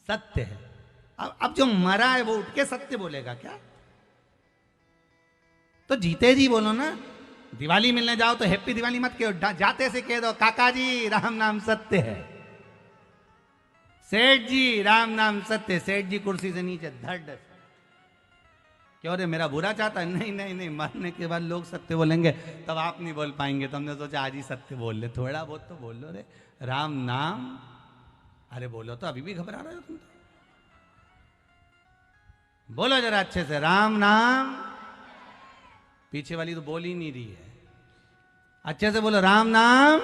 सत्य है। अब जो मरा है वो उठ के सत्य बोलेगा क्या? तो जीते जी बोलो ना। दिवाली मिलने जाओ तो हैप्पी दिवाली मत कहो, जाते से कह दो काका जी राम नाम सत्य है, सेठ जी राम नाम सत्य। सेठ जी कुर्सी से नीचे धड़, क्यों रे मेरा बुरा चाहता है? नहीं नहीं नहीं, मरने के बाद लोग सत्य बोलेंगे तब आप नहीं बोल पाएंगे, तो हमने सोचा आज ही सत्य बोल ले, थोड़ा बहुत तो बोल लो रे राम नाम। अरे बोलो तो, अभी भी घबरा रहे हो तुम तो, बोलो जरा अच्छे से राम नाम। पीछे वाली तो बोल ही नहीं रही है, अच्छे से बोलो राम नाम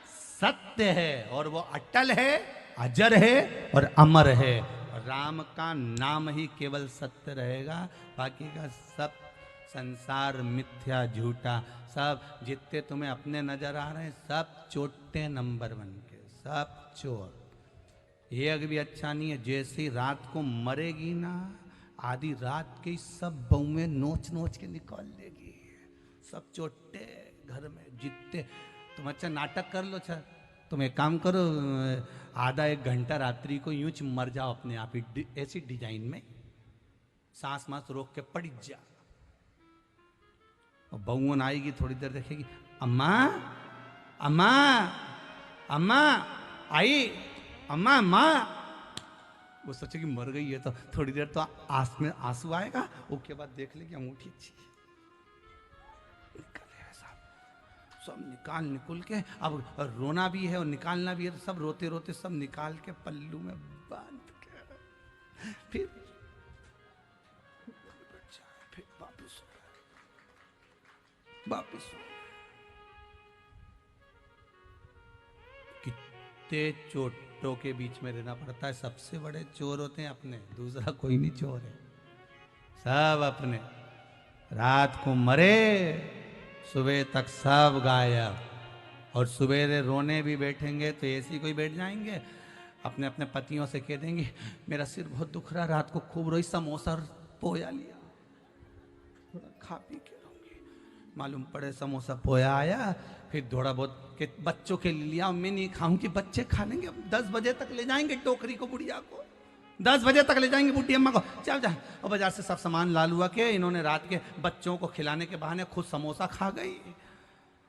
सत्य है, और वो अटल है, अजर है और अमर है। राम का नाम ही केवल सत्य रहेगा, बाकी का सब संसार मिथ्या झूठा, सब जितने तुम्हें अपने नजर आ रहे हैं सब चोटे नंबर 1 के, सब चोर। एक भी अच्छा नहीं है। जैसी रात को मरेगी ना, आधी रात की सब बहुएं नोच नोच के निकाल लेगी, सब चोटे घर में जितने। तुम अच्छा नाटक कर लो, अच्छा तुम एक काम करो, आधा 1 घंटा रात्रि को यूं मर जाओ अपने आप ही, ऐसी डिजाइन में सांस मास रोक के पड़ जा। और बहुन आएगी, थोड़ी देर देखेगी, अम्मा अम्मा अम्मा आई, अम्मा अम्मा। वो सोचेगी मर गई है, तो थोड़ी देर तो आंख में आंसू आएगा, उसके बाद देख लेगी अंगूठी अच्छी सब निकाल निकुल के। अब रोना भी है और निकालना भी है, तो सब रोते रोते सब निकाल के पल्लू में बांध के फिर वापिस कितने चोटों के बीच में रहना पड़ता है। सबसे बड़े चोर होते हैं अपने, दूसरा कोई नहीं चोर है, सब अपने। रात को मरे, सुबह तक सब गायब, और सवेरे रोने भी बैठेंगे तो ऐसी कोई बैठ जाएंगे, अपने अपने पतियों से कह देंगे मेरा सिर बहुत दुख रहा, रात को खूब रोई, समोसा पोया लिया, थोड़ा खा पी के रहूंगी। मालूम पड़े समोसा पोया आया, फिर थोड़ा बहुत के बच्चों के लिए लिया, मैं नहीं खाऊंगी, बच्चे खा लेंगे। 10 बजे तक ले जाएंगे टोकरी को, बुढ़िया को 10 बजे तक ले जाएंगे, बुढ़ी अम्मा को चल जा। और बाजार से सब सामान ला लुआ के इन्होंने रात के बच्चों को खिलाने के बहाने खुद समोसा खा गई,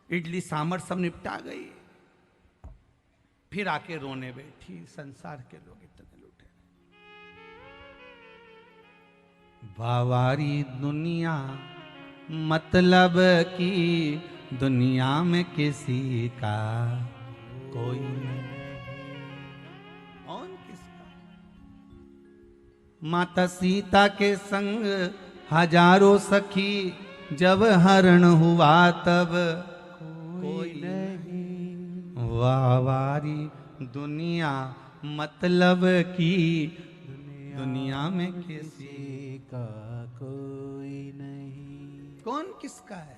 इडली सांभर सब निपटा गई, फिर आके रोने बैठी। संसार के लोग इतने लूटे। बावारी दुनिया मतलब की दुनिया में किसी का कोई नहीं। कौन किसका? माता सीता के संग हजारों सखी, जब हरण हुआ तब कोई नहीं। वावारी दुनिया मतलब की दुनिया में किसी का कोई नहीं। कौन किसका है?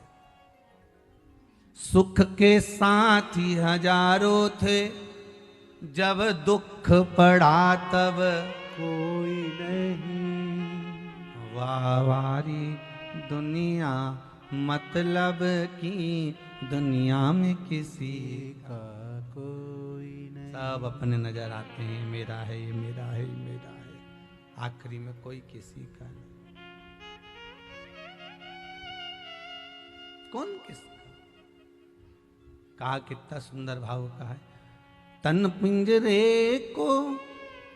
सुख के साथी हजारों थे, जब दुख पड़ा तब कोई नहीं। वावारी दुनिया मतलब की दुनिया में किसी का कोई नहीं। सब अपने नजर आते हैं, मेरा है ये, मेरा है ये, मेरा है। आखिरी में कोई किसी का नहीं। कौन किसका? कहा कितना सुंदर भाव का है, तन पिंजरे को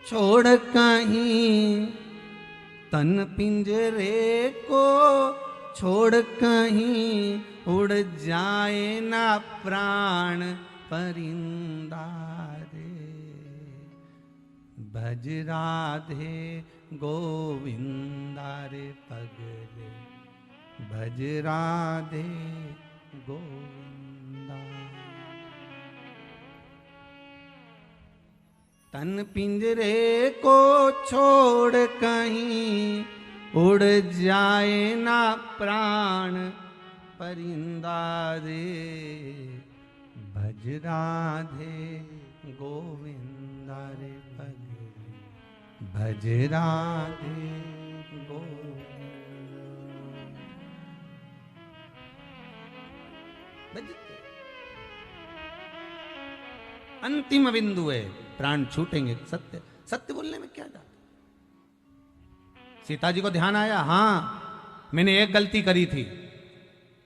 छोड़ कहीं, तन पिंजरे को छोड़ कहीं उड़ जाए ना प्राण परिंदा रे। भज राधे गोविंदा रे पगले, भज राधे गोविंदा। तन पिंजरे को छोड़ कहीं उड़ जाए ना प्राण परिंदा रे। भज राधे गोविंदा रे पगले, भज राधे गोविंदा। अंतिम बिंदु है, प्राण छूटेंगे। सत्य सत्य बोलने में क्या जाता। सीता जी को ध्यान आया, हां मैंने एक गलती करी थी,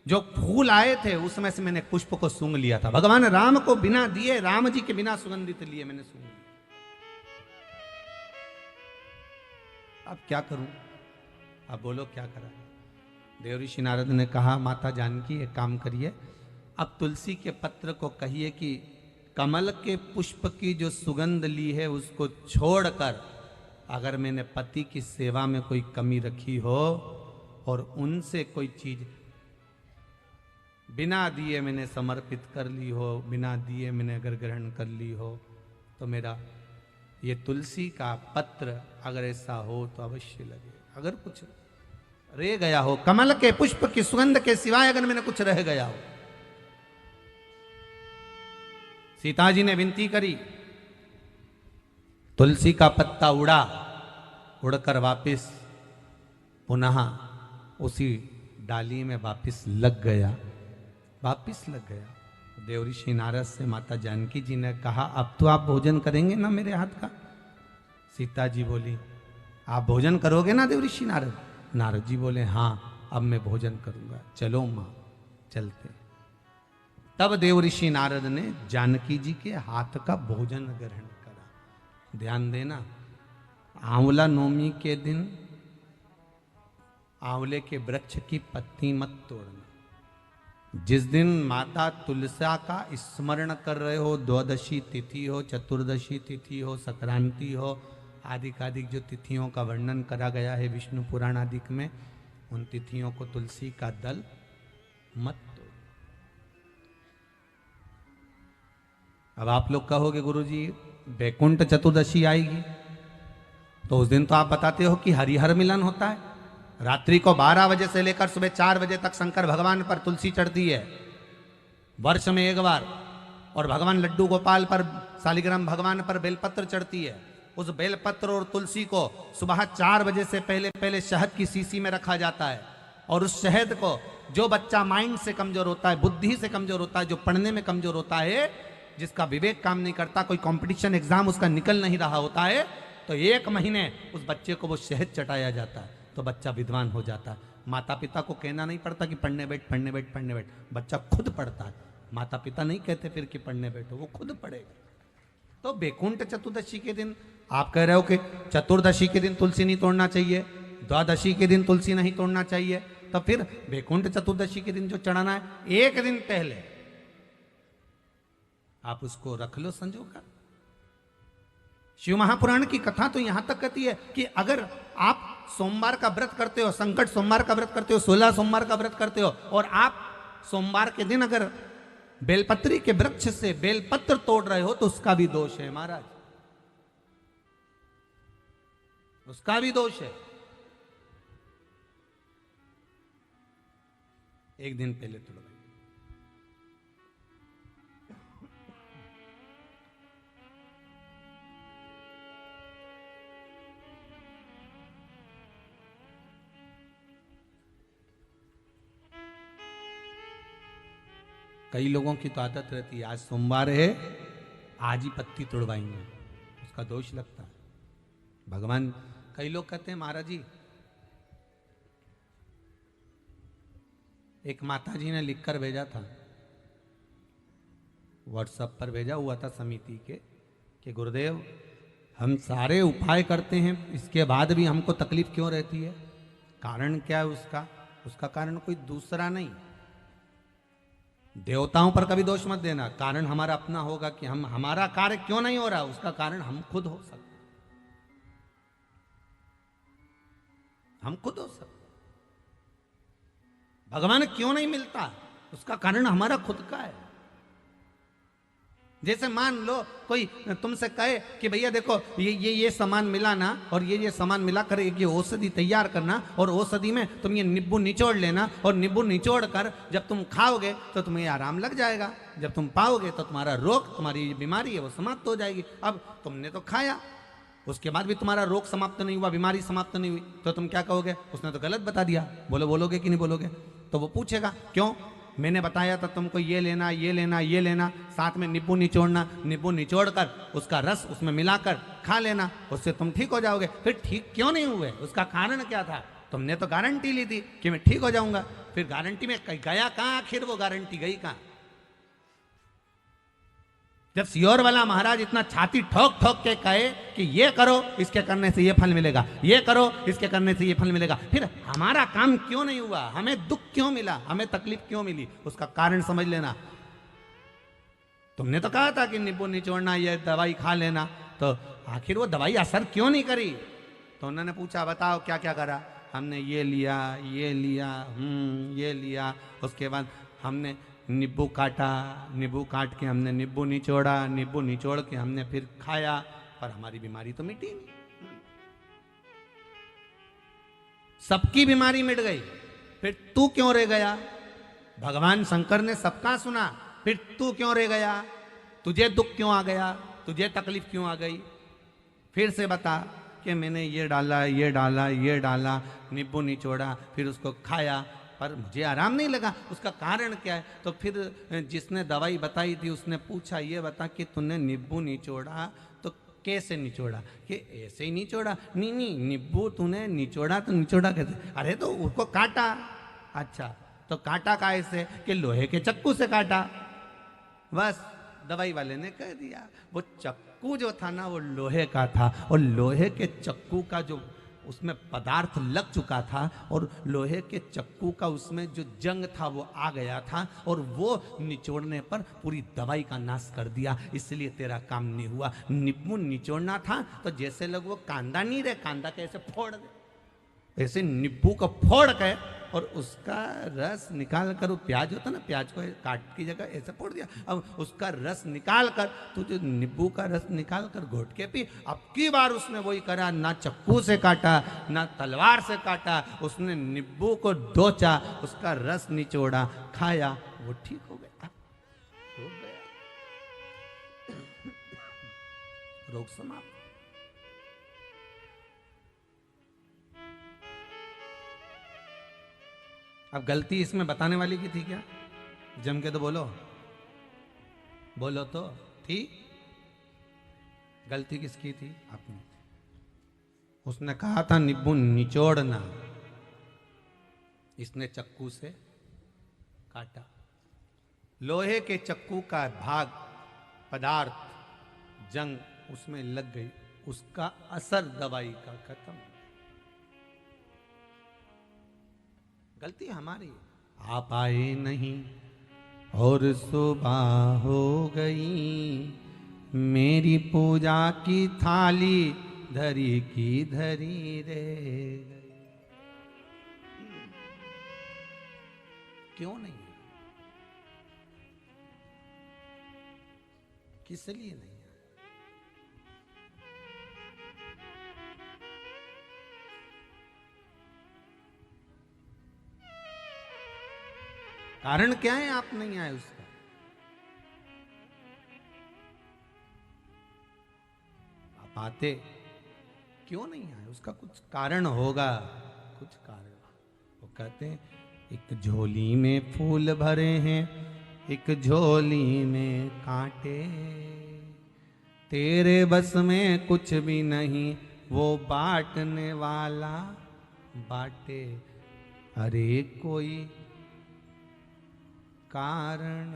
जो फूल आए थे उसमें से मैंने पुष्प को सूंघ लिया था। भगवान राम को बिना दिए, राम जी के बिना सुगंधित लिए मैंने सूंघ लिया। अब क्या करूं? अब बोलो क्या करा। देव ऋषि नारद ने कहा, माता जानकी एक काम करिए, अब तुलसी के पत्र को कहिए कि कमल के पुष्प की जो सुगंध ली है उसको छोड़कर अगर मैंने पति की सेवा में कोई कमी रखी हो और उनसे कोई चीज बिना दिए मैंने समर्पित कर ली हो, बिना दिए मैंने अगर ग्रहण कर ली हो, तो मेरा ये तुलसी का पत्र अगर ऐसा हो तो अवश्य लगे। अगर कुछ रह गया हो, कमल के पुष्प की सुगंध के सिवाय अगर मैंने कुछ रह गया हो। सीता जी ने विनती करी, तुलसी का पत्ता उड़ा, उड़कर वापिस पुनः उसी डाली में वापिस लग गया, वापिस लग गया। देव ऋषि नारद से माता जानकी जी ने कहा, अब तो आप भोजन करेंगे ना मेरे हाथ का? सीता जी बोली, आप भोजन करोगे ना देव ऋषि नारद? नारद जी बोले, हाँ अब मैं भोजन करूंगा। चलो मां, चलते। तब देव ऋषि नारद ने जानकी जी के हाथ का भोजन ग्रहण करा। ध्यान देना, आंवला नवमी के दिन आंवले के वृक्ष की पत्ती मत तोड़ना। जिस दिन माता तुलसा का स्मरण कर रहे हो, द्वादशी तिथि हो, चतुर्दशी तिथि हो, संक्रांति हो, आदिकादिक जो तिथियों का वर्णन करा गया है विष्णु पुराण आदिक में, उन तिथियों को तुलसी का दल मत तोड़। अब आप लोग कहोगे गुरुजी वैकुंठ चतुर्दशी आएगी, तो उस दिन तो आप बताते हो कि हरिहर मिलन होता है। रात्रि को 12 बजे से लेकर सुबह 4 बजे तक शंकर भगवान पर तुलसी चढ़ती है, वर्ष में एक बार। और भगवान लड्डू गोपाल पर, शालिग्राम भगवान पर बेलपत्र चढ़ती है। उस बेलपत्र और तुलसी को सुबह 4 बजे से पहले पहले शहद की शीशी में रखा जाता है। और उस शहद को जो बच्चा माइंड से कमजोर होता है, बुद्धि से कमजोर होता है, जो पढ़ने में कमजोर होता है, जिसका विवेक काम नहीं करता, कोई कंपटीशन एग्जाम उसका निकल नहीं रहा होता है, तो 1 महीने उस बच्चे को वो शहद चटाया जाता है, तो बच्चा विद्वान हो जाता है। माता पिता को कहना नहीं पड़ता कि पढ़ने बैठ, पढ़ने बैठ, पढ़ने बैठ। बच्चा खुद पढ़ता है। माता पिता नहीं कहते फिर कि पढ़ने बैठो, वो खुद पढ़ेगा। तो वैकुंठ चतुर्दशी के दिन आप कह रहे हो कि चतुर्दशी के दिन तुलसी नहीं तोड़ना चाहिए, द्वादशी के दिन तुलसी नहीं तोड़ना चाहिए, तो फिर वैकुंठ चतुर्दशी के दिन जो चढ़ाना है, 1 दिन पहले आप उसको रख लो संजोकर। शिव महापुराण की कथा तो यहां तक कहती है कि अगर आप सोमवार का व्रत करते हो, संकट सोमवार का व्रत करते हो, 16 सोमवार का व्रत करते हो, और आप सोमवार के दिन अगर बेलपत्री के वृक्ष से बेलपत्र तोड़ रहे हो, तो उसका भी दोष है महाराज, उसका भी दोष है। 1 दिन पहले तोड़ो। कई लोगों की तो आदत रहती है, आज सोमवार है, आज ही पत्ती तोड़वाएंगे, उसका दोष लगता है। भगवान, कई लोग कहते हैं महाराज जी, एक माता जी ने लिखकर भेजा था, व्हाट्सएप पर भेजा हुआ था समिति के, कि गुरुदेव हम सारे उपाय करते हैं, इसके बाद भी हमको तकलीफ क्यों रहती है, कारण क्या है उसका? उसका कारण कोई दूसरा नहीं। देवताओं पर कभी दोष मत देना, कारण हमारा अपना होगा कि हम हमारा कार्य क्यों नहीं हो रहा, उसका कारण हम खुद हो सकते, हम खुद हो सकते। भगवान क्यों नहीं मिलता, उसका कारण हमारा खुद का है। जैसे मान लो कोई तुमसे कहे कि भैया देखो ये सामान मिला ना, और ये सामान मिला कर एक ये औषधि तैयार करना, और औषधि में तुम ये नींबू निचोड़ लेना, और नींबू निचोड़ कर जब तुम खाओगे तो तुम्हें आराम लग जाएगा, जब तुम पाओगे तो तुम्हारा रोग, तुम्हारी बीमारी है वो समाप्त हो जाएगी। अब तुमने तो खाया, उसके बाद भी तुम्हारा रोग समाप्त नहीं हुआ, बीमारी समाप्त नहीं हुई, तो तुम क्या कहोगे, उसने तो गलत बता दिया। बोलोगे कि नहीं बोलोगे? तो वो पूछेगा क्यों, मैंने बताया था तुमको ये लेना ये लेना ये लेना, साथ में नींबू निचोड़ना, नींबू निचोड़ कर उसका रस उसमें मिलाकर खा लेना, उससे तुम ठीक हो जाओगे। फिर ठीक क्यों नहीं हुए, उसका कारण क्या था? तुमने तो गारंटी ली थी कि मैं ठीक हो जाऊंगा, फिर गारंटी में गया कहाँ, आखिर वो गारंटी गई कहाँ? जब सियोर वाला महाराज इतना छाती ठोक ठोक के कहे कि ये करो इसके करने से ये फल मिलेगा, ये करो इसके करने से ये फल मिलेगा, फिर हमारा काम क्यों नहीं हुआ, हमें दुख क्यों मिला, हमें तकलीफ क्यों मिली, उसका कारण समझ लेना। तुमने तो कहा था कि नींबू निचोड़ना, ये दवाई खा लेना, तो आखिर वो दवाई असर क्यों नहीं करी? तो उन्होंने पूछा बताओ क्या क्या करा? हमने ये लिया ये लिया, ये लिया, उसके बाद हमने नींबू काटा, नींबू काट के हमने नींबू निचोड़ा, नींबू निचोड़ के हमने फिर खाया, पर हमारी बीमारी तो मिटी नहीं। सबकी बीमारी मिट गई, फिर तू क्यों रह गया? भगवान शंकर ने सबका सुना, फिर तू क्यों रह गया? तुझे दुख क्यों आ गया, तुझे तकलीफ क्यों आ गई? फिर से बता कि मैंने ये डाला ये डाला ये डाला, नींबू निचोड़ा, फिर उसको खाया, पर मुझे आराम नहीं लगा, उसका कारण क्या है? तो फिर जिसने दवाई बताई थी उसने पूछा ये बता कि तूने नींबू निचोड़ा तो कैसे निचोड़ा? कि ऐसे ही निचोड़ा। नहीं नहीं, नींबू तूने निचोड़ा तो निचोड़ा कैसे? अरे तो उसको काटा। अच्छा, तो काटा कैसे? कि लोहे के चक्कू से काटा। बस दवाई वाले ने कह दिया, वो चक्कू जो था ना वो लोहे का था, और लोहे के चक्कू का जो उसमें पदार्थ लग चुका था, और लोहे के चक्कू का उसमें जो जंग था वो आ गया था, और वो निचोड़ने पर पूरी दवाई का नाश कर दिया, इसलिए तेरा काम नहीं हुआ। नींबू निचोड़ना था तो जैसे लोग वो कांदा नहीं रहे, कांदा कैसे फोड़ दे, ऐसे नींबू को फोड़ के और उसका रस निकाल कर, वो प्याज होता ना, प्याज को काट की जगह ऐसे फोड़ दिया, अब उसका रस निकाल कर तो जो नींबू का रस निकाल कर घोट के पी। अब की बार उसने वही करा, ना चक्कू से काटा ना तलवार से काटा, उसने नींबू को दोचा, उसका रस निचोड़ा, खाया, वो ठीक हो गया, हो गया, रोग समाप्त। अब गलती इसमें बताने वाली की थी क्या? जम के तो बोलो, बोलो तो थी। गलती किसकी थी? अपनी। उसने कहा था नींबू निचोड़ना, इसने चक्कू से काटा, लोहे के चक्कू का भाग पदार्थ जंग उसमें लग गई, उसका असर दवाई का खत्म। गलती हमारी। आप आए नहीं और सुबह हो गई, मेरी पूजा की थाली धरी की धरी रे गई। क्यों नहीं? किस लिए नहीं? कारण क्या है आप नहीं आए उसका? आप आते, क्यों नहीं आए? उसका कुछ कारण होगा, कुछ कारण। वो कहते हैं एक झोली में फूल भरे हैं, एक झोली में कांटे, तेरे बस में कुछ भी नहीं, वो बांटने वाला बांटे। अरे कोई कारण